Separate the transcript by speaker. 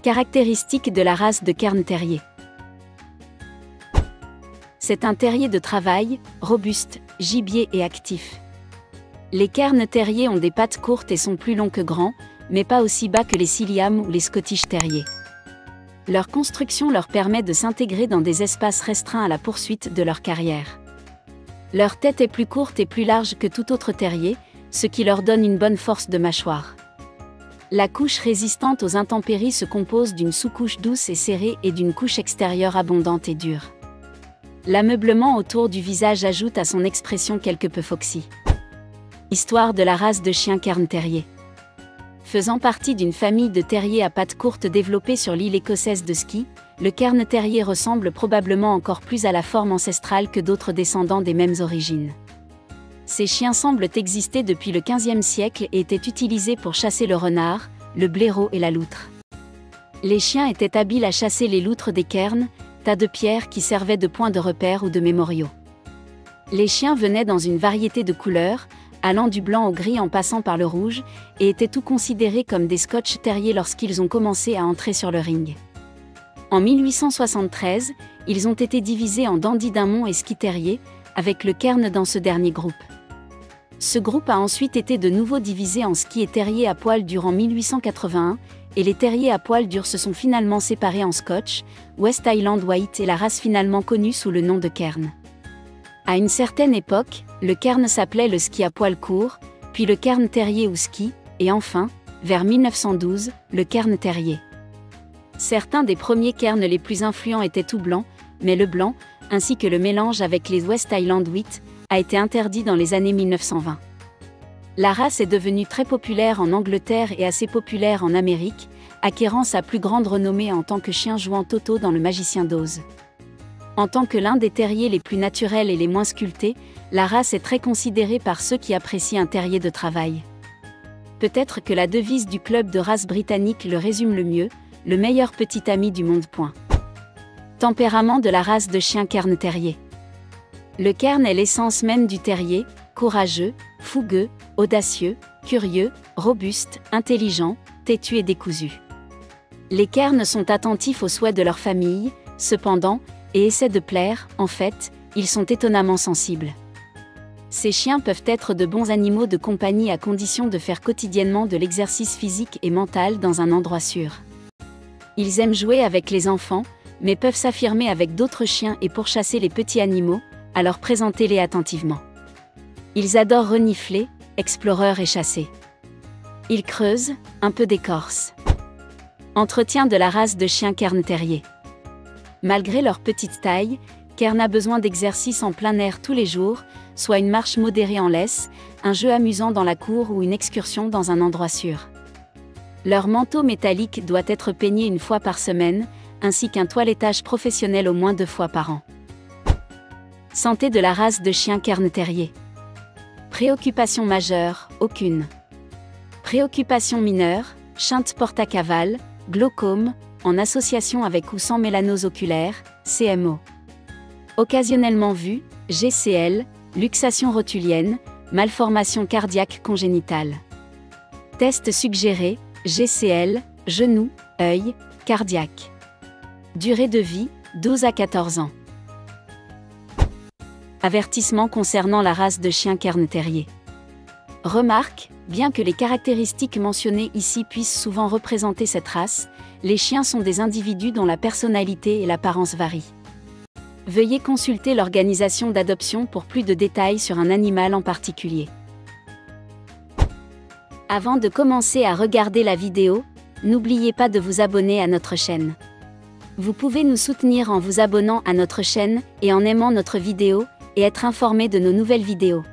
Speaker 1: Caractéristiques de la race de Cairn Terrier. C'est un terrier de travail, robuste, gibier et actif. Les Cairn Terriers ont des pattes courtes et sont plus longs que grands, mais pas aussi bas que les Sealyham ou les Scottish Terriers. Leur construction leur permet de s'intégrer dans des espaces restreints à la poursuite de leur carrière. Leur tête est plus courte et plus large que tout autre terrier, ce qui leur donne une bonne force de mâchoire. La couche résistante aux intempéries se compose d'une sous-couche douce et serrée et d'une couche extérieure abondante et dure. L'ameublement autour du visage ajoute à son expression quelque peu foxy. Histoire de la race de chien Cairn Terrier. Faisant partie d'une famille de terriers à pattes courtes développée sur l'île écossaise de Skye, le Cairn Terrier ressemble probablement encore plus à la forme ancestrale que d'autres descendants des mêmes origines. Ces chiens semblent exister depuis le XVe siècle et étaient utilisés pour chasser le renard, le blaireau et la loutre. Les chiens étaient habiles à chasser les loutres des cairns, tas de pierres qui servaient de points de repère ou de mémoriaux. Les chiens venaient dans une variété de couleurs, allant du blanc au gris en passant par le rouge, et étaient tous considérés comme des Scotch Terriers lorsqu'ils ont commencé à entrer sur le ring. En 1873, ils ont été divisés en Dandy Dinmont et Skye Terrier, avec le cairn dans ce dernier groupe. Ce groupe a ensuite été de nouveau divisé en Skye et Terrier à poil dur en 1881, et les terriers à poil dur se sont finalement séparés en Scotch, West Highland White et la race finalement connue sous le nom de cairn. À une certaine époque, le cairn s'appelait le Skye à poil court, puis le Cairn Terrier ou Skye, et enfin, vers 1912, le Cairn Terrier. Certains des premiers cairns les plus influents étaient tout blancs, mais le blanc, ainsi que le mélange avec les West Highland White, a été interdit dans les années 1920. La race est devenue très populaire en Angleterre et assez populaire en Amérique, acquérant sa plus grande renommée en tant que chien jouant Toto dans Le Magicien d'Oz. En tant que l'un des terriers les plus naturels et les moins sculptés, la race est très considérée par ceux qui apprécient un terrier de travail. Peut-être que la devise du club de race britannique le résume le mieux, le meilleur petit ami du monde. Tempérament de la race de chien Cairn Terrier. Le cairn est l'essence même du terrier, courageux, fougueux, audacieux, curieux, robuste, intelligent, têtu et décousu. Les cairns sont attentifs aux souhaits de leur famille, cependant, et essaient de plaire, en fait, ils sont étonnamment sensibles. Ces chiens peuvent être de bons animaux de compagnie à condition de faire quotidiennement de l'exercice physique et mental dans un endroit sûr. Ils aiment jouer avec les enfants, mais peuvent s'affirmer avec d'autres chiens et pourchasser les petits animaux, alors présentez-les attentivement. Ils adorent renifler, explorer et chasser. Ils creusent, un peu d'écorce. Entretien de la race de chien Cairn Terrier. Malgré leur petite taille, Cairn a besoin d'exercice en plein air tous les jours, soit une marche modérée en laisse, un jeu amusant dans la cour ou une excursion dans un endroit sûr. Leur manteau métallique doit être peigné une fois par semaine, ainsi qu'un toilettage professionnel au moins 2 fois par an. Santé de la race de chien Cairn Terrier. Préoccupation majeure, aucune. Préoccupation mineure, chainte porte-à-cavale, glaucome, en association avec ou sans mélanose oculaire, CMO. Occasionnellement vu, GCL, luxation rotulienne, malformation cardiaque congénitale. Test suggéré, GCL, genou, œil, cardiaque. Durée de vie, 12 à 14 ans. Avertissement concernant la race de chien Cairn Terrier. Remarque, bien que les caractéristiques mentionnées ici puissent souvent représenter cette race, les chiens sont des individus dont la personnalité et l'apparence varient. Veuillez consulter l'organisation d'adoption pour plus de détails sur un animal en particulier. Avant de commencer à regarder la vidéo, n'oubliez pas de vous abonner à notre chaîne. Vous pouvez nous soutenir en vous abonnant à notre chaîne et en aimant notre vidéo, et être informé de nos nouvelles vidéos.